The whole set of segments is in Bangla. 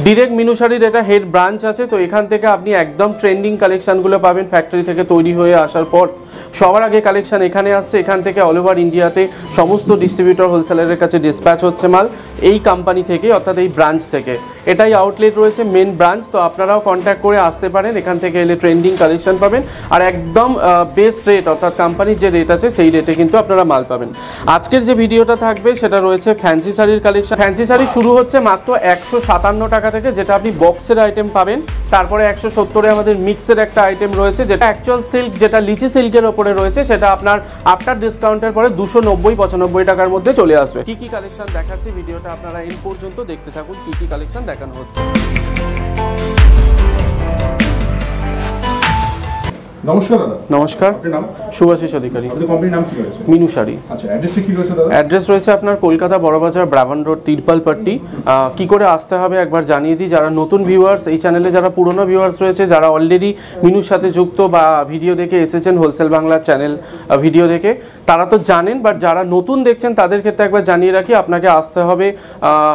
ডিরেক্ট মিনু শাড়ির এটা হেড ব্রাঞ্চ আছে, তো এখান থেকে আপনি একদম ট্রেন্ডিং কালেকশনগুলো পাবেন ফ্যাক্টরি থেকে তৈরি হয়ে আসার পর। সবার আগে কালেকশন এখানে আসছে, এখান থেকে অল ওভার ইন্ডিয়াতে সমস্ত ডিস্ট্রিবিউটর হোলসেলারের কাছে ডিসপ্যাচ হচ্ছে মাল এই কোম্পানি থেকে, অর্থাৎ এই ব্রাঞ্চ থেকে। এটাই আউটলেট রয়েছে, মেন ব্রাঞ্চ। তো আপনারাও কন্ট্যাক্ট করে আসতে পারেন, এখান থেকে এলে ট্রেন্ডিং কালেকশন পাবেন আর একদম বেস্ট রেট, অর্থাৎ কোম্পানির যে রেট আছে সেই রেটে কিন্তু আপনারা মাল পাবেন। আজকের যে ভিডিওটা থাকবে সেটা রয়েছে ফ্যান্সি শাড়ির কালেকশন। ফ্যান্সি শাড়ি শুরু হচ্ছে মাত্র 157 টাকা থেকে, যেটা আপনি বক্সের আইটেম পাবেন। তারপরে 170-এ আমাদের মিক্সের একটা আইটেম রয়েছে, যেটা অ্যাকচুয়াল সিল্ক, যেটা লিচি সিল্কের ওপরে রয়েছে, সেটা আপনার আফটার ডিসকাউন্টের পরে 290-95 টাকার মধ্যে চলে আসবে। কি কি কালেকশন দেখাচ্ছি ভিডিওটা আপনারা এই পর্যন্ত দেখতে থাকুন, কি কি কালেকশন দেখানো হচ্ছে। নমস্কার দাদা। নমস্কার, আপনার নাম? শুভাশিস অধিকারী। আপনাদের কোম্পানির নাম কি রয়েছে? মিনু শাড়ি। আচ্ছা, অ্যাড্রেসটা কি রয়েছে দাদা? অ্যাড্রেস রয়েছে আপনার কলকাতা বড়বাজার, ব্রাভান রোড, তিরপালপট্টি। কি করে আসতে হবে একবার জানিয়ে দিই, যারা নতুন ভিউয়ার্স, এই চ্যানেলে যারা পুরনো ভিউয়ার্স রয়েছে, যারা অলরেডি মিনুর সাথে যুক্ত বা ভিডিও দেখে এসেছেন হোলসেল বাংলার চ্যানেল ভিডিও দেখে, তারা তো জানেন, বাট যারা নতুন দেখছেন তাদের ক্ষেত্রে একবার জানিয়ে রাখি, আপনাকে আসতে হবে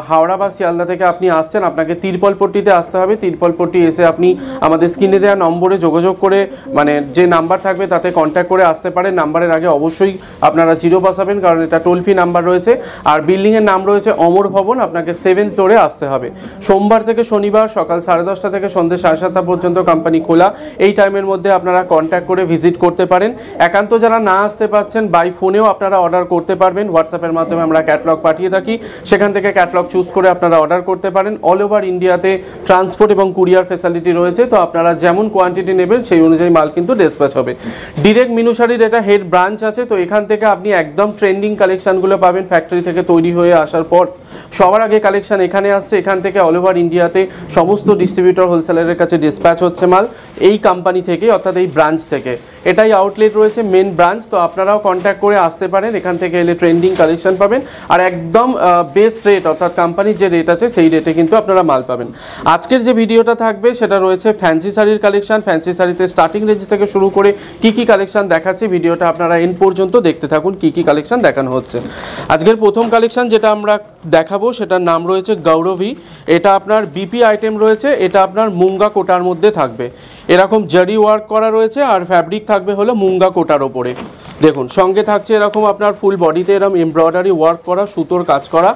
হাওড়া বা শিয়ালদা থেকে আপনি আসছেন, আপনাকে তিরপালপট্টিতে আসতে হবে। তিরপালপট্টি এসে আপনি আমাদের স্ক্রিনে দেওয়া নম্বরে যোগাযোগ করে, মানে যে নাম্বার থাকবে তাতে কন্ট্যাক্ট করে আসতে পারেন। নাম্বারের আগে অবশ্যই আপনারা 0 বসাবেন, কারণ এটা টোল ফ্রি নাম্বার রয়েছে। আর বিল্ডিংয়ের নাম রয়েছে অমর ভবন, আপনাকে 7th ফ্লোরে আসতে হবে। সোমবার থেকে শনিবার সকাল 10:30 থেকে সন্ধ্যে 7:30 পর্যন্ত কোম্পানি খোলা। এই টাইমের মধ্যে আপনারা কন্ট্যাক্ট করে ভিজিট করতে পারেন। একান্ত যারা না আসতে পারছেন, বাই ফোনেও আপনারা অর্ডার করতে পারবেন। হোয়াটসঅ্যাপের মাধ্যমে আমরা ক্যাটালগ পাঠিয়ে থাকি, সেখান থেকে ক্যাটালগ চুজ করে আপনারা অর্ডার করতে পারেন। অল ওভার ইন্ডিয়াতে ট্রান্সপোর্ট এবং কুরিয়ার ফ্যাসিলিটি রয়েছে, তো আপনারা যেমন কোয়ান্টিটি নেবেন সেই অনুযায়ী মাল কিন্তু ডিসপ্যাচ হবে। ডিরেক্ট মিনু শাড়ির এটা হেড ব্রাঞ্চ আছে, তো এখান থেকে আপনি একদম ট্রেন্ডিং কালেকশনগুলো পাবেন ফ্যাক্টরি থেকে তৈরি হয়ে আসার পর। সবার আগে কালেকশন এখানে আসছে, এখান থেকে অল ওভার ইন্ডিয়াতে সমস্ত ডিস্ট্রিবিউটর হোলসেলারের কাছে ডিসপ্যাচ হচ্ছে মাল এই কোম্পানি থেকে, অর্থাৎ এই ব্রাঞ্চ থেকে। এটাই আউটলেট রয়েছে, মেন ব্রাঞ্চ। তো আপনারাও কন্ট্যাক্ট করে আসতে পারেন, এখান থেকে এলে ট্রেন্ডিং কালেকশন পাবেন আর একদম বেস্ট রেট, অর্থাৎ কোম্পানির যে রেট আছে সেই রেটে কিন্তু আপনারা মাল পাবেন। আজকের যে ভিডিওটা থাকবে সেটা রয়েছে ফ্যান্সি শাড়ির কালেকশন। ফ্যান্সি শাড়িতে স্টার্টিং রেঞ্জ থেকে শুরু করে কি কি কালেকশন দেখাচ্ছি ভিডিওটা আপনারা এন্ড পর্যন্ত দেখতে থাকুন, কি কি কালেকশন দেখানো হচ্ছে। আজকের প্রথম কালেকশন যেটা আমরা দেখাবো সেটার নাম রয়েছে গৌরবী। এটা আপনার বিপি আইটেম রয়েছে, এটা আপনার মুঙ্গা কোটার মধ্যে থাকবে। এরকম জারি ওয়ার্ক করা রয়েছে আর ফ্যাব্রিক থাকবে হলো মুঙ্গা কোটার ওপরে। দেখুন সঙ্গে থাকছে এরকম আপনার ফুল বডিতে এরকম এমব্রয়ডারি ওয়ার্ক করা, সুতোর কাজ করা।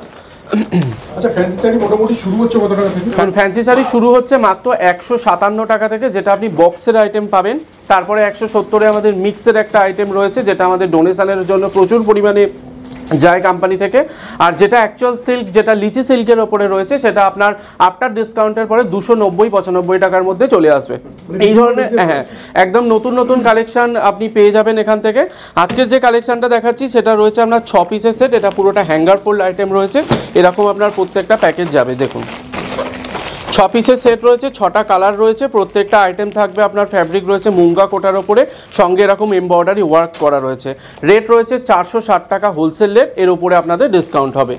আচ্ছা, ফ্যান্সি শাড়ি মোটামুটি শুরু হচ্ছে কত টাকা থেকে? ফ্যান্সি শাড়ি শুরু হচ্ছে মাত্র 157 টাকা থেকে, যেটা আপনি বক্সের আইটেম পাবেন। তারপরে 170-এ আমাদের মিক্সের একটা আইটেম রয়েছে, যেটা আমাদের ডোনেশনের জন্য প্রচুর পরিমাণে যায় কোম্পানি থেকে। আর যেটা অ্যাকচুয়াল সিল্ক, যেটা লিচি সিল্কের ওপরে রয়েছে, সেটা আপনার আফটার ডিসকাউন্টের পরে 290-95 টাকার মধ্যে চলে আসবে। এই ধরনের হ্যাঁ একদম নতুন নতুন কালেকশন আপনি পেয়ে যাবেন এখান থেকে। আজকের যে কালেকশনটা দেখাচ্ছি সেটা রয়েছে আপনার 6 পিসের সেট। এটা পুরোটা হ্যাঙ্গার ফোল্ড আইটেম রয়েছে, এরকম আপনার প্রত্যেকটা প্যাকেজ যাবে। দেখুন 6 পিসের সেট রয়েছে, 6টা কালার রয়েছে, প্রত্যেকটা আইটেম থাকবে আপনার ফ্যাব্রিক রয়েছে মুঙ্গা কোটার ওপরে, সঙ্গে এরকম এমব্রয়ডারি ওয়ার্ক করা রয়েছে। রেট রয়েছে 460 টাকা হোলসেল রেট, এর উপরে আপনাদের ডিসকাউন্ট হবে।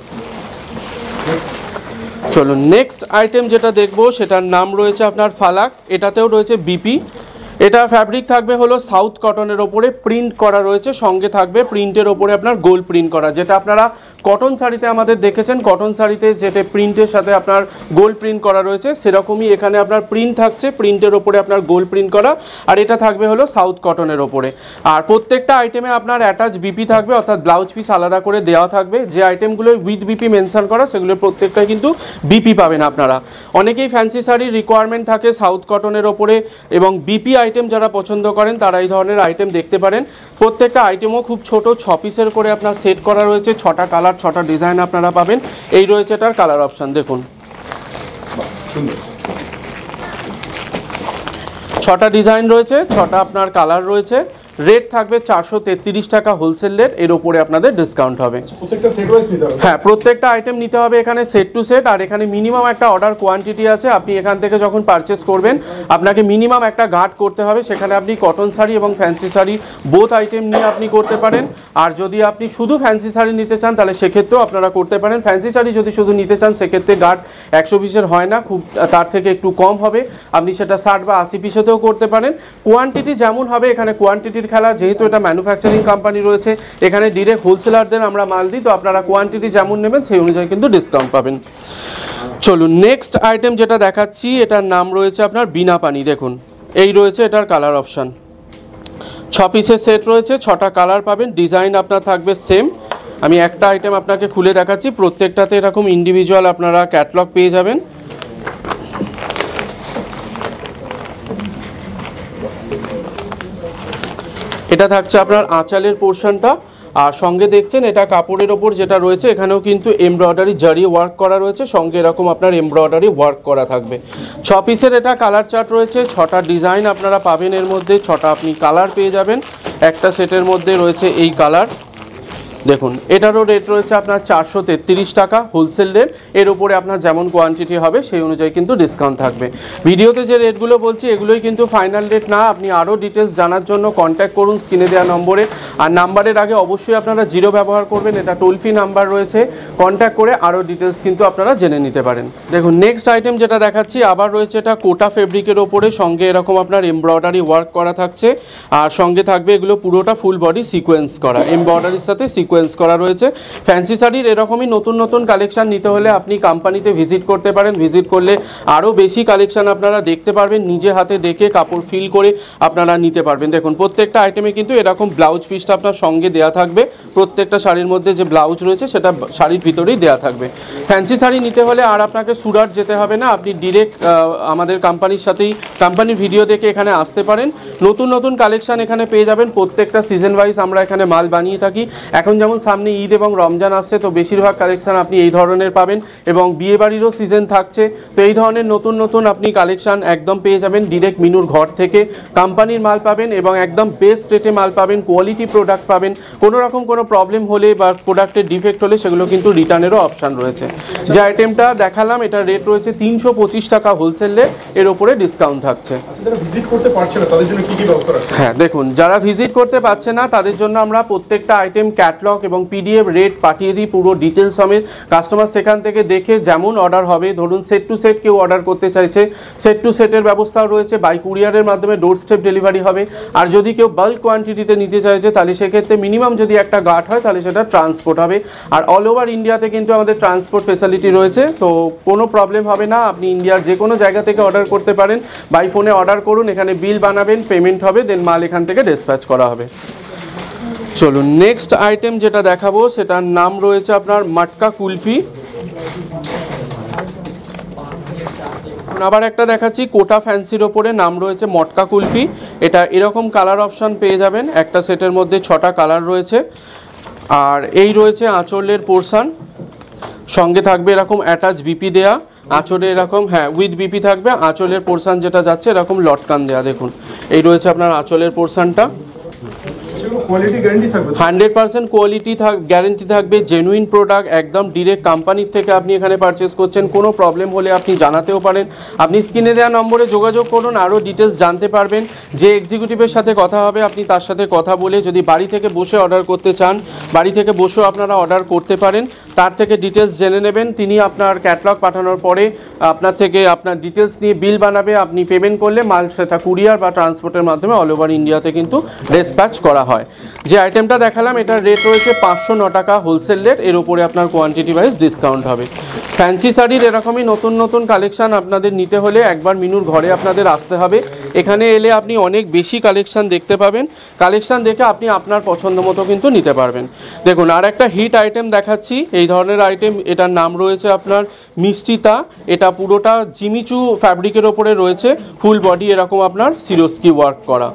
চলুন নেক্সট আইটেম যেটা দেখবো সেটার নাম রয়েছে আপনার ফালাক। এটাতেও রয়েছে বিপি। এটা ফ্যাব্রিক থাকবে হলো সাউথ কটনের ওপরে, প্রিন্ট করা রয়েছে, সঙ্গে থাকবে প্রিন্টের ওপরে আপনার গোল্ড প্রিন্ট করা, যেটা আপনারা কটন শাড়িতে আমাদের দেখেছেন। কটন শাড়িতে যেটা প্রিন্টের সাথে আপনার গোল্ড প্রিন্ট করা রয়েছে, সেরকমই এখানে আপনার প্রিন্ট থাকছে, প্রিন্টের ওপরে আপনার গোল্ড প্রিন্ট করা। আর এটা থাকবে হলো সাউথ কটনের ওপরে। আর প্রত্যেকটা আইটেমে আপনার অ্যাটাচ বিপি থাকবে, অর্থাৎ ব্লাউজ পিস আলাদা করে দেওয়া থাকবে। যে আইটেমগুলো উইথ বিপি মেনশন করা সেগুলোর প্রত্যেকটাই কিন্তু বিপি পাবেন আপনারা। অনেকেই ফ্যান্সি শাড়ির রিকোয়ারমেন্ট থাকে সাউথ কটনের ওপরে, এবং বিপি আইটেম যারা পছন্দ করেন তারা এই ধরনের আইটেম দেখতে পারেন। প্রত্যেকটা আইটেমও খুব ছোট, 6 পিসের করে আপনার সেট করা রয়েছে। 6টা কালার, 6টা ডিজাইন আপনারা পাবেন। এই রয়েছে এটার কালার অপশন, দেখুন 6টা ডিজাইন রয়েছে, 6টা আপনার কালার রয়েছে। রেট থাকবে 433 টাকা হোলসেল রেট, এর উপরে আপনাদের ডিসকাউন্ট হবে। প্রত্যেকটা সেট ওয়াইজ নিতে হবে? হ্যাঁ, প্রত্যেকটা আইটেম নিতে হবে এখানে সেট টু সেট। আর এখানে মিনিমাম একটা অর্ডার কোয়ান্টিটি আছে। আপনি এখান থেকে যখন পারচেস করবেন আপনাকে মিনিমাম একটা গার্ড করতে হবে। সেখানে আপনি কটন শাড়ি এবং ফ্যান্সি শাড়ি বোথ আইটেম নিয়ে আপনি করতে পারেন। আর যদি আপনি শুধু ফ্যান্সি শাড়ি নিতে চান তাহলে সেক্ষেত্রেও আপনারা করতে পারেন। ফ্যান্সি শাড়ি যদি শুধু নিতে চান সেক্ষেত্রে গার্ড 100 পিসের হয় না, খুব তার থেকে একটু কম হবে। আপনি সেটা 60 বা 80 পিসেতেও করতে পারেন। কোয়ান্টিটি যেমন হবে, এখানে কোয়ান্টিটির খেলা। যেহেতু এটা ম্যানুফ্যাকচারিং কোম্পানি রয়েছে, এখানে ডিরেক্ট হোলসেলারদের আমরা মাল দিই, তো আপনারা কোয়ান্টিটি যেমন নেবেন সেই অনুযায়ী কিন্তু ডিসকাউন্ট পাবেন। চলুন নেক্সট আইটেম যেটা দেখাচ্ছি, এটার নাম রয়েছে আপনার বিনা পানি। দেখুন এই রয়েছে এটার কালার অপশান, 6 পিসের সেট রয়েছে, 6টা কালার পাবেন, ডিজাইন আপনার থাকবে সেম। আমি একটা আইটেম আপনাকে খুলে দেখাচ্ছি, প্রত্যেকটাতে এরকম ইন্ডিভিজুয়াল আপনারা ক্যাটলগ পেয়ে যাবেন। এটা থাকছে আপনার আঁচালের পোর্শনটা, আর সঙ্গে দেখছেন এটা কাপড়ের ওপর যেটা রয়েছে এখানেও কিন্তু এমব্রয়ডারি জারি ওয়ার্ক করা রয়েছে, সঙ্গে এরকম আপনার এমব্রয়ডারি ওয়ার্ক করা থাকবে। 6 পিসের এটা কালার চার্ট রয়েছে, 6টা ডিজাইন আপনারা পাবেন, এর মধ্যে 6টা আপনি কালার পেয়ে যাবেন। একটা সেটের মধ্যে রয়েছে এই কালার। দেখুন এটারও রেট রয়েছে আপনার 433 টাকা হোলসেল রেট। এর উপরে আপনার যেমন কোয়ান্টিটি হবে সেই অনুযায়ী কিন্তু ডিসকাউন্ট থাকবে। ভিডিওতে যে রেটগুলো বলছি এগুলোই কিন্তু ফাইনাল রেট না, আপনি আরও ডিটেলস জানার জন্য কন্ট্যাক্ট করুন স্ক্রিনে দেওয়া নম্বরে। আর নাম্বারের আগে অবশ্যই আপনারা 0 ব্যবহার করবেন, এটা টোল ফ্রি নাম্বার রয়েছে, কন্ট্যাক্ট করে আরও ডিটেলস কিন্তু আপনারা জেনে নিতে পারেন। দেখুন নেক্সট আইটেম যেটা দেখাচ্ছি আবার রয়েছে এটা কোটা ফেব্রিকের ওপরে, সঙ্গে এরকম আপনার এমব্রয়ডারি ওয়ার্ক করা থাকছে, আর সঙ্গে থাকবে এগুলো পুরোটা ফুল বডি সিকোয়েন্স করা, এমব্রয়ডারির সাথে সিকোয়েন্স করা রয়েছে। ফ্যান্সি শাড়ির এরকমই নতুন নতুন কালেকশন নিতে হলে আপনি কোম্পানিতে ভিজিট করতে পারেন, ভিজিট করলে আরও বেশি কালেকশন আপনারা দেখতে পারবেন, নিজে হাতে দেখে কাপড় ফিল করে আপনারা নিতে পারবেন। দেখুন প্রত্যেকটা আইটেমে কিন্তু এরকম ব্লাউজ পিসটা আপনার সঙ্গে দেওয়া থাকবে, প্রত্যেকটা শাড়ির মধ্যে যে ব্লাউজ রয়েছে সেটা শাড়ির ভিতরেই দেওয়া থাকবে। ফ্যান্সি শাড়ি নিতে হলে আর আপনাকে সুরাট যেতে হবে না, আপনি ডিরেক্ট আমাদের কোম্পানির সাথেই কোম্পানির ভিডিও দেখে এখানে আসতে পারেন। নতুন নতুন কালেকশন এখানে পেয়ে যাবেন, প্রত্যেকটা সিজন ওয়াইজ আমরা এখানে মাল বানিয়ে থাকি। এখন যেমন সামনে ঈদ এবং রমজান আসছে, তো বেশিরভাগ কালেকশন আপনি এই ধরনের পাবেন, এবং বিয়েবাড়িরও সিজন থাকছে, তো এই ধরনের নতুন নতুন আপনি কালেকশন একদম পেয়ে যাবেন ডিরেক্ট মিনুর ঘর থেকে। কোম্পানির মাল পাবেন এবং একদম বেস্ট রেটে মাল পাবেন, কোয়ালিটি প্রোডাক্ট পাবেন। কোনো রকম কোনো প্রবলেম হলে বা প্রোডাক্টের ডিফেক্ট হলে সেগুলো কিন্তু রিটার্নেরও অপশান রয়েছে। যে আইটেমটা দেখালাম এটার রেট রয়েছে 325 টাকা হোলসেল রেট, এর উপরে ডিসকাউন্ট থাকছে। ভিজিট করতে পারছে না তাদের জন্য কি কি ব্যবস্থা আছে? হ্যাঁ দেখুন যারা ভিজিট করতে পারছে না তাদের জন্য আমরা প্রত্যেকটা আইটেম ক্যাটলগ এবং পিডিএফ রেট পাঠিয়ে দিই পুরো ডিটেলস সমেত। কাস্টমার সেখান থেকে দেখে যেমন অর্ডার হবে, ধরুন সেট টু সেট কেউ অর্ডার করতে চাইছে, সেট টু সেটের ব্যবস্থাও রয়েছে, বাই কুরিয়ারের মাধ্যমে ডোর স্টেপ ডেলিভারি হবে। আর যদি কেউ বাল্ক কোয়ান্টিটিতে নিতে চাইছে তাহলে সেক্ষেত্রে মিনিমাম যদি একটা গাঁট হয় তাহলে সেটা ট্রান্সপোর্ট হবে। আর অল ওভার ইন্ডিয়াতে কিন্তু আমাদের ট্রান্সপোর্ট ফেসিলিটি রয়েছে, তো কোনো প্রবলেম হবে না, আপনি ইন্ডিয়ার যে কোনো জায়গা থেকে অর্ডার করতে পারেন। বাই ফোনে অর্ডার করুন, এখানে বিল বানাবেন, পেমেন্ট হবে, দেন মাল এখান থেকে ডিসপ্যাচ করা হবে। চলুন নেক্সট আইটেম যেটা দেখাবো সেটার নাম রয়েছে আপনার মাটকা কুলফি। আবার একটা দেখাচ্ছি কোটা ফ্যান্সির ওপরে, নাম রয়েছে মটকা কুলফি। এটা এরকম কালার অপশন পেয়ে যাবেন, একটা সেটের মধ্যে 6টা কালার রয়েছে। আর এই রয়েছে আঁচলের পোর্শন, সঙ্গে থাকবে এরকম অ্যাটাচ বিপি দেয়া, আঁচলে এরকম উইথ বিপি থাকবে, আঁচলের পোর্শন যেটা যাচ্ছে এরকম লটকান দেয়া। দেখুন এই রয়েছে আপনার আঁচলের পোর্শনটা, কোয়ালিটি গ্যারান্টি থাকবে, 100% কোয়ালিটি গ্যারেন্টি থাকবে, জেনুইন প্রোডাক্ট, একদম ডিরেক্ট কোম্পানির থেকে আপনি এখানে পারচেস করছেন। কোনো প্রবলেম হলে আপনি জানাতেও পারেন, আপনি স্ক্রিনে দেওয়া নম্বরে যোগাযোগ করুন, আরও ডিটেলস জানতে পারবেন। যে এক্সিকিউটিভের সাথে কথা হবে আপনি তার সাথে কথা বলে যদি বাড়ি থেকে বসে অর্ডার করতে চান, বাড়ি থেকে বসেও আপনারা অর্ডার করতে পারেন, তার থেকে ডিটেলস জেনে নেবেন। তিনি আপনার ক্যাটলগ পাঠানোর পরে আপনার থেকে আপনার ডিটেলস নিয়ে বিল বানাবে, আপনি পেমেন্ট করলে মাল সেটা কুরিয়ার বা ট্রান্সপোর্টের মাধ্যমে অল ওভার ইন্ডিয়াতে কিন্তু ডিসপ্যাচ করা হয়। যে আইটেমটা দেখালাম এটার রেট রয়েছে 509 টাকা হোলসেল রেট, এর উপরে আপনার কোয়ান্টিটি ওয়াইজ ডিসকাউন্ট হবে। ফ্যান্সি শাড়ির এরকমই নতুন নতুন কালেকশন আপনাদের নিতে হলে একবার মিনুর ঘরে আপনাদের আসতে হবে। এখানে এলে আপনি অনেক বেশি কালেকশন দেখতে পাবেন, কালেকশন দেখে আপনি আপনার পছন্দ মতো কিন্তু নিতে পারবেন। দেখুন আর একটা হিট আইটেম দেখাচ্ছি, এই ধরনের আইটেম, এটার নাম রয়েছে আপনার মিষ্টিতা। এটা পুরোটা জিমিচু ফ্যাব্রিকের ওপরে রয়েছে, ফুল বডি এরকম আপনার সিরোস্কি ওয়ার্ক করা।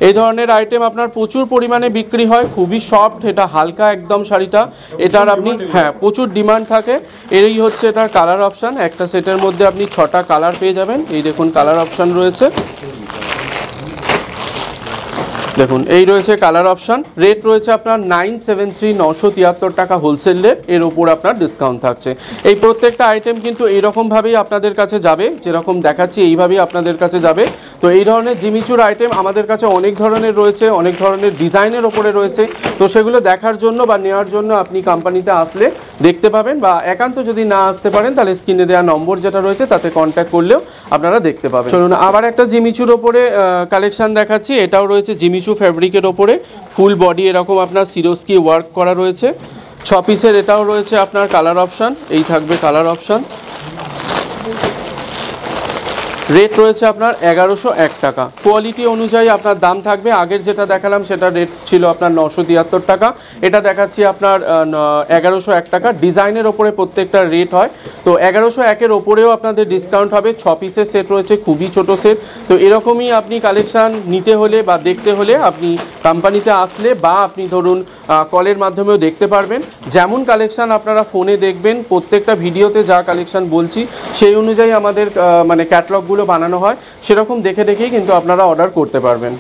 এই ধরনের আইটেম আপনার প্রচুর পরিমাণে বিক্রি হয়, খুবই সফট, এটা হালকা একদম শাড়িটা, এটার আপনি প্রচুর ডিমান্ড থাকে। এই হচ্ছে এটার কালার অপশান, একটা সেটের মধ্যে আপনি 6টা কালার পেয়ে যাবেন। এই দেখুন কালার অপশান রয়েছে, দেখুন এই রয়েছে কালার অপশান। রেট রয়েছে আপনার 973 973 টাকা হোলসেল রেট, এর উপর আপনার ডিসকাউন্ট থাকছে। এই প্রত্যেকটা আইটেম কিন্তু এইরকমভাবেই আপনাদের কাছে যাবে, যেরকম দেখাচ্ছি এইভাবেই আপনাদের কাছে যাবে। তো এই ধরনের জিমিচুর আইটেম আমাদের কাছে অনেক ধরনের রয়েছে, অনেক ধরনের ডিজাইনের ওপরে রয়েছে, তো সেগুলো দেখার জন্য বা নেওয়ার জন্য আপনি কোম্পানিতে আসলে দেখতে পাবেন, বা একান্ত যদি না আসতে পারেন তাহলে স্ক্রিনে দেওয়া নম্বর যেটা রয়েছে তাতে কন্ট্যাক্ট করলেও আপনারা দেখতে পাবেন। চলুন আবার একটা জিমিচুর ওপরে কালেকশন দেখাচ্ছি, এটাও রয়েছে জিমিচু ফ্যাব্রিকের ওপরে, ফুল বডি এরকম আপনার সিরোস্কি ওয়ার্ক করা রয়েছে। 6 পিসের এটাও রয়েছে আপনার কালার অপশান, এই থাকবে কালার অপশান। রেট রয়েছে আপনার 1101 টাকা। কোয়ালিটি অনুযায়ী আপনার দাম থাকবে। আগের যেটা দেখালাম সেটা রেট ছিল আপনার 973 টাকা, এটা দেখাচ্ছি আপনার 1101 টাকা। ডিজাইনের ওপরে প্রত্যেকটা রেট হয়, তো 1101-এর ওপরেও আপনাদের ডিসকাউন্ট হবে। 6 পিসের সেট রয়েছে, খুবই ছোট সেট। তো এরকমই আপনি কালেকশান নিতে হলে বা দেখতে হলে আপনি কোম্পানিতে আসলে বা আপনি ধরুন কলের মাধ্যমেও দেখতে পারবেন। যেমন কালেকশান আপনারা ফোনে দেখবেন, প্রত্যেকটা ভিডিওতে যা কালেকশান বলছি সেই অনুযায়ী আমাদের মানে ক্যাটালগুলো বানানো হয়, সেরকম দেখে দেখেই কিন্তু আপনারা অর্ডার করতে পারবেন।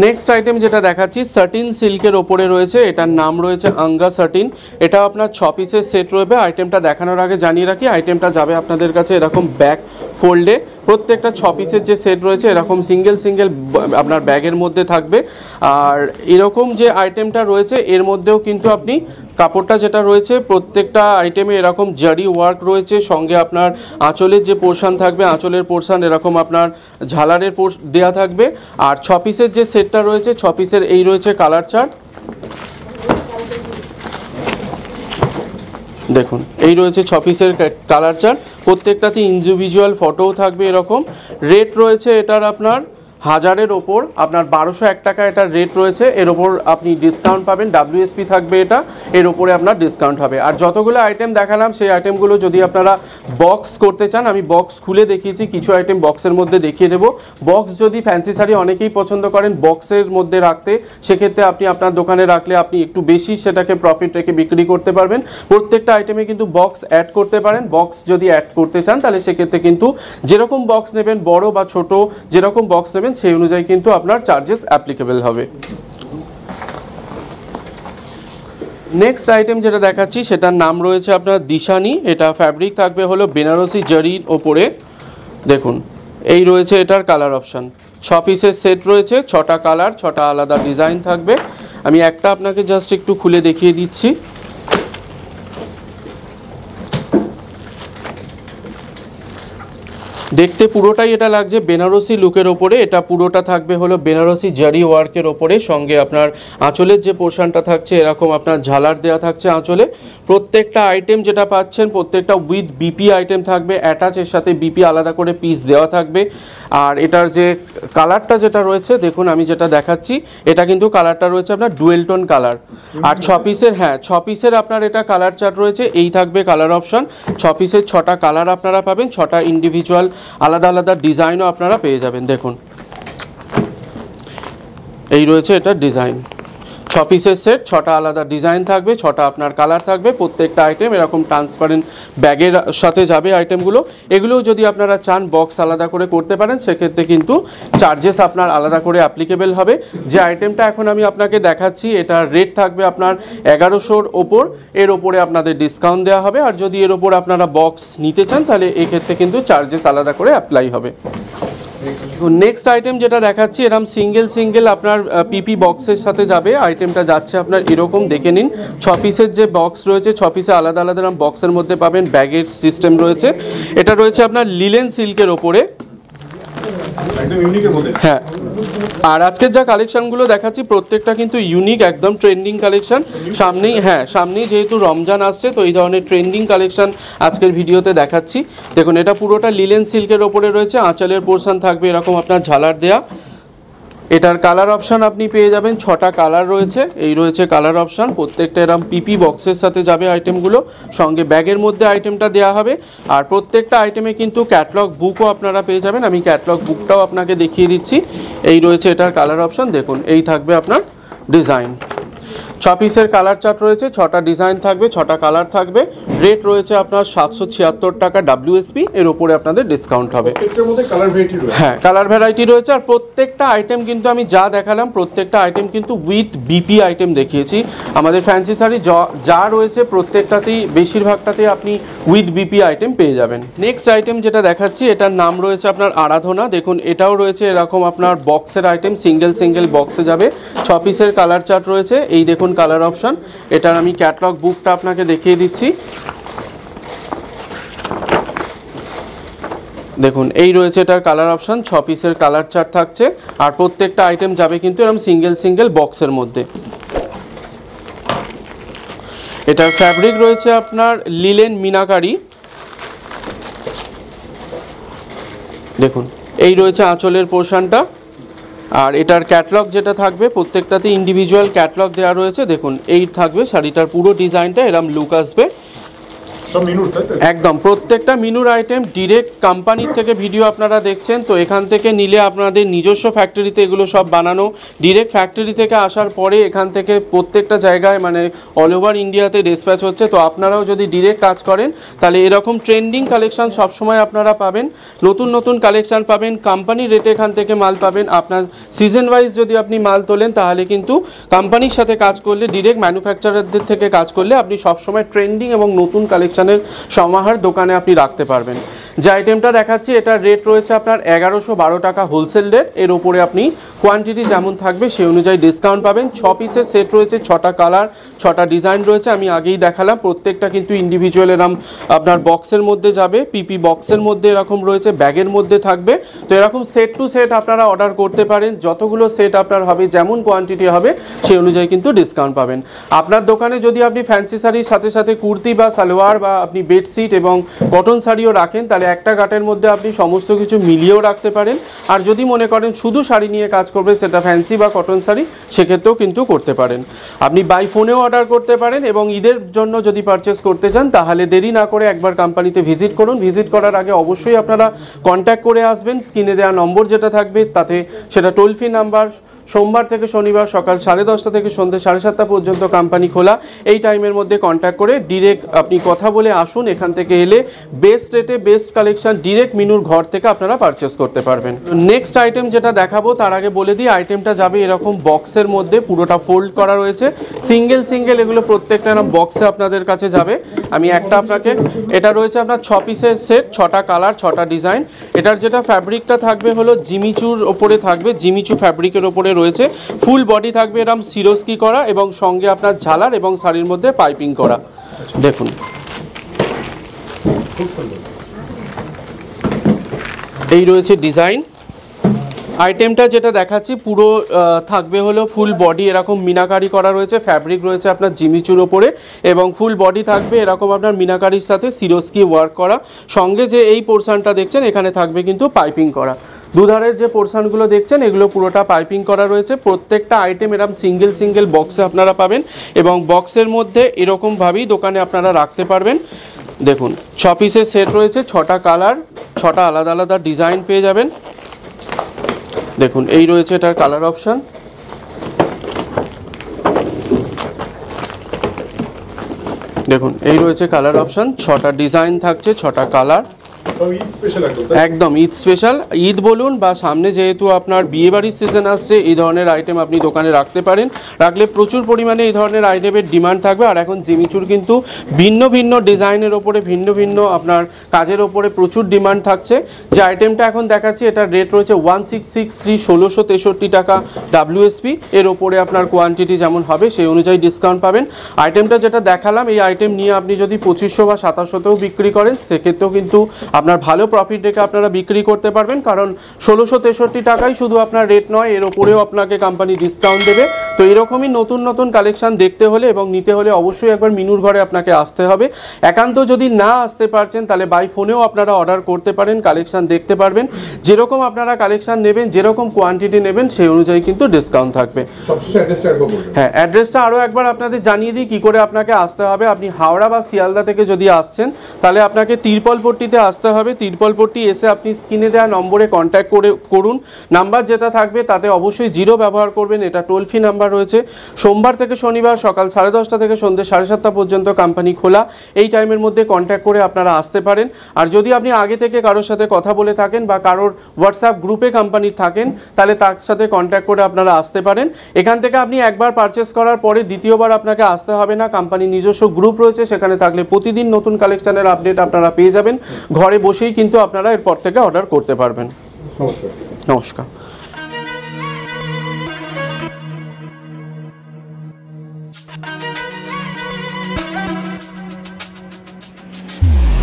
নেক্সট আইটেম যেটা দেখাচ্ছি সাটিন সিল্কের ওপরে রয়েছে, এটার নাম রয়েছে আঙ্গা সাটিন। এটা আপনার 6 পিসের সেট রয়েছে। আইটেমটা দেখানোর আগে জানিয়ে রাখি, আইটেমটা যাবে আপনাদের কাছে এরকম ব্যাক ফোল্ডে। প্রত্যেকটা 6 পিসের যে সেট রয়েছে এরকম সিঙ্গেল সিঙ্গেল আপনার ব্যাগের মধ্যে থাকবে। আর এরকম যে আইটেমটা রয়েছে এর মধ্যেও কিন্তু আপনি কাপড়টা যেটা রয়েছে প্রত্যেকটা আইটেমে এরকম জারি ওয়ার্ক রয়েছে, সঙ্গে আপনার আঁচলের যে পোর্শন থাকবে আঁচলের পোর্শন এরকম আপনার ঝালারের দেওয়া থাকবে। আর 6 পিসের যে সেটটা রয়েছে 6 পিসের এই রয়েছে কালার চার্ট, দেখুন এই রয়েছে 6 পিসের কালার চার্ট। প্রত্যেকটাতে ইন্ডিভিজুয়াল ফটোও থাকবে এরকম। রেট রয়েছে এটার আপনার 1000-এর ওপর, আপনার 1201 টাকা এটার রেট রয়েছে। এর ওপর আপনি ডিসকাউন্ট পাবেন, WSP থাকবে এটা, এর ওপরে আপনার ডিসকাউন্ট হবে। আর যতগুলো আইটেম দেখালাম সেই আইটেমগুলো যদি আপনারা বক্স করতে চান, আমি বক্স খুলে দেখিয়েছি, কিছু আইটেম বক্সের মধ্যে দেখিয়ে দেবো। বক্স যদি ফ্যান্সি শাড়ি অনেকেই পছন্দ করেন বক্সের মধ্যে রাখতে, সেক্ষেত্রে আপনি আপনার দোকানে রাখলে আপনি একটু বেশি সেটাকে প্রফিট রেখে বিক্রি করতে পারবেন। প্রত্যেকটা আইটেমে কিন্তু বক্স অ্যাড করতে পারেন। বক্স যদি অ্যাড করতে চান তাহলে সেক্ষেত্রে কিন্তু যেরকম বক্স নেবেন, বড় বা ছোট যেরকম বক্স নেবেন সেই অনুযায়ী কিন্তু আপনার চার্জেস অ্যাপ্লিকেবল হবে। নেক্সট আইটেম যেটা দেখাচ্ছি সেটার নাম রয়েছে আপনার দিশানি। এটা ফ্যাব্রিক থাকবে হলো বেনারসি জারির ওপরে। দেখুন এই রয়েছে এটার কালার অপশান। 6 পিসের সেট রয়েছে, 6টা কালার, 6টা আলাদা ডিজাইন থাকবে। আমি একটা আপনাকে জাস্ট একটু খুলে দেখিয়ে দিচ্ছি। দেখতে পুরোটাই এটা লাগছে বেনারসি লুকের ওপরে। এটা পুরোটা থাকবে হলো বেনারসি জারি ওয়ার্কের ওপরে, সঙ্গে আপনার আঁচলের যে পোর্শনটা থাকছে এরকম আপনার ঝালার দেওয়া থাকছে আঁচলে। প্রত্যেকটা আইটেম যেটা পাচ্ছেন প্রত্যেকটা উইথ বিপি আইটেম থাকবে অ্যাটাচ, এর সাথে বিপি আলাদা করে পিস দেওয়া থাকবে। আর এটার যে কালারটা যেটা রয়েছে দেখুন আমি যেটা দেখাচ্ছি, এটা কিন্তু কালারটা রয়েছে আপনার ডুয়েল টোন কালার। আর 6 পিসের 6 পিসের আপনার এটা কালার চার্ট রয়েছে, এই থাকবে কালার অপশান। 6 পিসের 6টা কালার আপনারা পাবেন, 6টা ইন্ডিভিজুয়াল আলাদা আলাদা ডিজাইনও আপনারা পেয়ে যাবেন। দেখুন এই রয়েছে এটা ডিজাইন। 6 পিসের সেট, 6টা আলাদা ডিজাইন থাকবে, 6টা আপনার কালার থাকবে। প্রত্যেকটা আইটেম এরকম ট্রান্সপারেন্ট ব্যাগের সাথে যাবে আইটেমগুলো। এগুলোও যদি আপনারা চান বক্স আলাদা করে করতে পারেন, সেক্ষেত্রে কিন্তু চার্জেস আপনার আলাদা করে অ্যাপ্লিকেবল হবে। যে আইটেমটা এখন আমি আপনাকে দেখাচ্ছি এটার রেট থাকবে আপনার 1100-র ওপর, এর ওপরে আপনাদের ডিসকাউন্ট দেওয়া হবে। আর যদি এর ওপর আপনারা বক্স নিতে চান তাহলে এক্ষেত্রে কিন্তু চার্জেস আলাদা করে অ্যাপ্লাই হবে। নেক্সট আইটেম যেটা দেখাচ্ছি এরকম সিঙ্গেল সিঙ্গেল আপনার পিপি বক্সের সাথে যাবে। আইটেমটা যাচ্ছে আপনার এরকম, দেখে নিন 6 পিসের যে বক্স রয়েছে 6 পিসে আলাদা আলাদা বক্সের মধ্যে পাবেন, ব্যাগের সিস্টেম রয়েছে। এটা রয়েছে আপনার লিলেন সিল্কের ওপরে, একদম ইউনিকের মধ্যে। হ্যাঁ, আর আজকের যা কালেকশনগুলো দেখাচ্ছি প্রত্যেকটা কিন্তু ইউনিক, একদম ট্রেন্ডিং কালেকশন। সামনেই যেহেতু রমজান আসছে তো এই ধরনের ট্রেন্ডিং কালেকশন আজকের ভিডিওতে দেখাচ্ছি। দেখুন এটা পুরোটা লিলেন সিল্কের ওপরে রয়েছে, আঁচলের পোর্শন থাকবে এরকম আপনার ঝালার দেয়া। এটার কালার অপশান আপনি পেয়ে যাবেন, 6টা কালার রয়েছে, এই রয়েছে কালার অপশান। প্রত্যেকটা এরকম পিপি বক্সের সাথে যাবে আইটেমগুলো, সঙ্গে ব্যাগের মধ্যে আইটেমটা দেওয়া হবে। আর প্রত্যেকটা আইটেমে কিন্তু ক্যাটলগ বুকও আপনারা পেয়ে যাবেন। আমি ক্যাটলগ বুকটাও আপনাকে দেখিয়ে দিচ্ছি। এই রয়েছে এটার কালার অপশান, দেখুন এই থাকবে আপনার ডিজাইন। 6 পিসের কালার চার্ট রয়েছে, 6টা ডিজাইন থাকবে, 6টা কালার থাকবে। রেট রয়েছে আপনার 776 টাকা WSP, এর উপরে আপনাদের ডিসকাউন্ট হবে। হ্যাঁ, কালার ভ্যারাইটি রয়েছে। আর প্রত্যেকটা আইটেম কিন্তু আমি যা দেখালাম প্রত্যেকটা আইটেম কিন্তু উইথ বিপি আইটেম দেখিয়েছি। আমাদের ফ্যান্সি শাড়ি যা রয়েছে প্রত্যেকটাতেই বেশিরভাগটাতেই আপনি উইথ বিপি আইটেম পেয়ে যাবেন। নেক্সট আইটেম যেটা দেখাচ্ছি এটার নাম রয়েছে আপনার আরাধনা। দেখুন এটাও রয়েছে এরকম আপনার বক্সের আইটেম, সিঙ্গেল সিঙ্গেল বক্সে যাবে। 6 পিসের কালার চার্ট রয়েছে, এই দেখুন কালার অপশন। এটার আমি ক্যাটালগ বুকটা আপনাকে দেখিয়ে দিচ্ছি। দেখুন এই রয়েছে এটার কালার অপশন, 6 পিসের কালার চার্ট থাকছে। আর প্রত্যেকটা আইটেম যাবে কিন্তু এরকম সিঙ্গেল সিঙ্গেল বক্সের মধ্যে। এটার ফ্যাব্রিক রয়েছে আপনার লিলেন মিনাকারি। দেখুন এই রয়েছে আঁচলের পোর্শনটা, আর এটার ক্যাটলগ যেটা থাকবে প্রত্যেকটাতে ইন্ডিভিজুয়াল ক্যাটলগ দেওয়া রয়েছে। দেখুন এই থাকবে শাড়িটার পুরো ডিজাইনটা, এরম লুক আসবে একদম। প্রত্যেকটা মিনুর আইটেম ডিরেক্ট কোম্পানির থেকে ভিডিও আপনারা দেখছেন, তো এখান থেকে নিলে আপনাদের নিজস্ব ফ্যাক্টরিতে এগুলো সব বানানো, ডিরেক্ট ফ্যাক্টরি থেকে আসার পরে এখান থেকে প্রত্যেকটা জায়গায় মানে অল ওভার ইন্ডিয়াতে ডিসপ্যাচ হচ্ছে। তো আপনারাও যদি ডিরেক্ট কাজ করেন তাহলে এরকম ট্রেন্ডিং কালেকশন সবসময় আপনারা পাবেন, নতুন নতুন কালেকশন পাবেন, কোম্পানির রেটে এখান থেকে মাল পাবেন। আপনার সিজন ওয়াইজ যদি আপনি মাল তোলেন তাহলে কিন্তু কোম্পানির সাথে কাজ করলে, ডিরেক্ট ম্যানুফ্যাকচারারদের থেকে কাজ করলে আপনি সবসময় ট্রেন্ডিং এবং নতুন কালেকশনের সমাহার দোকানে আপনি রাখতে পারবেন। যে আইটেমটা দেখাচ্ছি এটার রেট রয়েছে আপনার 1112 টাকা হোলসেল রেট। এর উপরে আপনি কোয়ান্টিটি যেমন থাকবে সেই অনুযায়ী ডিসকাউন্ট পাবেন। 6 পিসের সেট রয়েছে, 6টা কালার, 6টা ডিজাইন রয়েছে। আমি আগেই দেখালাম প্রত্যেকটা কিন্তু ইন্ডিভিজুয়াল এরকম আপনার বক্সের মধ্যে যাবে, পিপি বক্সের মধ্যে এরকম রয়েছে, ব্যাগের মধ্যে থাকবে। তো এরকম সেট টু সেট আপনারা অর্ডার করতে পারেন, যতগুলো সেট আপনার হবে যেমন কোয়ান্টিটি হবে সেই অনুযায়ী কিন্তু ডিসকাউন্ট পাবেন। আপনার দোকানে যদি আপনি ফ্যান্সি শাড়ির সাথে সাথে কুর্তি বা সালোয়ার বা আপনি বেডশিট এবং কটন শাড়িও রাখেন তাহলে একটা গাটের মধ্যে আপনি সমস্ত কিছু মিলিয়েও রাখতে পারেন। আর যদি মনে করেন শুধু শাড়ি নিয়ে কাজ করবে, সেটা ফ্যান্সি বা কটন শাড়ি, সেক্ষেত্রেও কিন্তু করতে পারেন। আপনি বাই ফোনেও অর্ডার করতে পারেন এবং ঈদের জন্য যদি পারচেস করতে চান তাহলে দেরি না করে একবার কোম্পানিতে ভিজিট করুন। ভিজিট করার আগে অবশ্যই আপনারা কন্ট্যাক্ট করে আসবেন। স্ক্রিনে দেওয়া নম্বর যেটা থাকবে তাতে সেটা টোল ফ্রি নাম্বার। সোমবার থেকে শনিবার সকাল 10:30 থেকে সন্ধ্যে 7:30 পর্যন্ত কোম্পানি খোলা। এই টাইমের মধ্যে কন্ট্যাক্ট করে ডিরেক্ট আপনি কথা বলে আসুন। এখান থেকে এলে বেস্ট রেটে বেস্ট কালেকশন ডিরেক্ট মিনুর ঘর থেকে আপনারা পারচেস করতে পারবেন। নেক্সট আইটেম যেটা দেখাবো তার আগে বলে দিই, আইটেমটা যাবে এরকম বক্সের মধ্যে, পুরোটা ফোল্ড করা রয়েছে, সিঙ্গেল সিঙ্গেল এগুলো প্রত্যেকটা এরকম বক্সে আপনাদের কাছে যাবে। আমি একটা আপনাকে, এটা রয়েছে আপনার 6 পিসের সেট, 6টা কালার, 6টা ডিজাইন। এটার যেটা ফ্যাব্রিকটা থাকবে হলো জিমিচুর ওপরে থাকবে, জিমিচু ফ্যাব্রিকের ওপরে রয়েছে। ফুল বডি থাকবে এরকম সিরোস্কি করা এবং সঙ্গে আপনার ঝালার এবং শাড়ির মধ্যে পাইপিং করা। দেখুন এই রয়েছে ডিজাইন। আইটেমটা যেটা দেখাচ্ছি পুরো থাকবে হলো ফুল বডি এরকম মিনাকারি করা রয়েছে, ফ্যাব্রিক রয়েছে আপনার জিমিচুর ওপরে এবং ফুল বডি থাকবে এরকম আপনার মিনাকারির সাথে সিরোস্কি ওয়ার্ক করা। সঙ্গে যে এই পোর্শনটা দেখছেন এখানে থাকবে কিন্তু পাইপিং করা। দুধারের যে পোর্শনগুলো দেখছেন এগুলো পুরোটা পাইপিং করা রয়েছে। প্রত্যেকটা আইটেম এরকম সিঙ্গেল সিঙ্গেল বক্সে আপনারা পাবেন এবং বক্সের মধ্যে এরকমভাবেই দোকানে আপনারা রাখতে পারবেন। দেখুন 6 পিসের সেট রয়েছে, 6টা কালার, 6টা আলাদা আলাদা ডিজাইন পেয়ে যাবেন। দেখুন এই রয়েছে এটার কালার অপশন। দেখুন এই রয়েছে কালার অপশন, 6টা ডিজাইন থাকছে, 6টা কালার, একদম ঈদ স্পেশাল। ঈদ বলুন বা সামনে যেহেতু আপনার বিয়েবাড়ির সিজন আসছে, এই ধরনের আইটেম আপনি দোকানে রাখতে পারেন। রাখলে প্রচুর পরিমাণে এই ধরনের আইটেমের ডিমান্ড থাকবে। আর এখন জিমিচুর কিন্তু ভিন্ন ভিন্ন ডিজাইনের ওপরে, ভিন্ন ভিন্ন আপনার কাজের ওপরে প্রচুর ডিমান্ড থাকছে। যে আইটেমটা এখন দেখাচ্ছি এটার রেট রয়েছে 1663, 1663 টাকা WSP। এর ওপরে আপনার কোয়ান্টিটি যেমন হবে সেই অনুযায়ী ডিসকাউন্ট পাবেন। আইটেমটা যেটা দেখালাম এই আইটেম নিয়ে আপনি যদি 2500 বা 2700তেও বিক্রি করেন সেক্ষেত্রেও কিন্তু আপনার ভালো প্রফিট রেখে আপনারা বিক্রি করতে পারবেন। কারণ 1663 টাকাই শুধু আপনার রেট নয়, এর ওপরেও আপনাকে কোম্পানি ডিসকাউন্ট দেবে। তো এরকমই নতুন নতুন কালেকশন দেখতে হলে এবং নিতে হলে অবশ্যই একবার মিনুর ঘরে আপনাকে আসতে হবে। একান্ত যদি না আসতে পারছেন তাহলে বাই ফোনেও আপনারা অর্ডার করতে পারেন, কালেকশন দেখতে পারবেন। যেরকম আপনারা কালেকশন নেবেন, যেরকম কোয়ান্টিটি নেবেন সেই অনুযায়ী কিন্তু ডিসকাউন্ট থাকবে। হ্যাঁ, অ্যাড্রেসটা আরও একবার আপনাদের জানিয়ে দিই কী করে আপনাকে আসতে হবে। আপনি হাওড়া বা শিয়ালদা থেকে যদি আসছেন তাহলে আপনাকে তিরপলপট্টিতে আসতে হবে। তিরপলপট্টি এসে আপনি স্ক্রিনে দেওয়া নম্বরে কন্ট্যাক্ট করুন। নাম্বার যেটা থাকবে তাতে অবশ্যই 0 ব্যবহার করবেন, এটা টোল ফ্রি নাম্বার রয়েছে। সোমবার থেকে শনিবার সকাল 10:30 থেকে সন্ধ্যে 7:30 পর্যন্ত কোম্পানি খোলা। এই টাইমের মধ্যে কন্ট্যাক্ট করে আপনারা আসতে পারেন। আর যদি আপনি আগে থেকে কারোর সাথে কথা বলে থাকেন বা কারোর হোয়াটসঅ্যাপ গ্রুপে কোম্পানির থাকেন তাহলে তার সাথে কন্ট্যাক্ট করে আপনারা আসতে পারেন। এখান থেকে আপনি একবার পারচেস করার পরে দ্বিতীয়বার আপনাকে আসতে হবে না। কোম্পানির নিজস্ব গ্রুপ রয়েছে, সেখানে থাকলে প্রতিদিন নতুন কালেকশনের আপডেট আপনারা পেয়ে যাবেন। ঘরে বসেই কিন্তু আপনারা এরপর থেকে অর্ডার করতে পারবেন। নমস্কার। নমস্কার।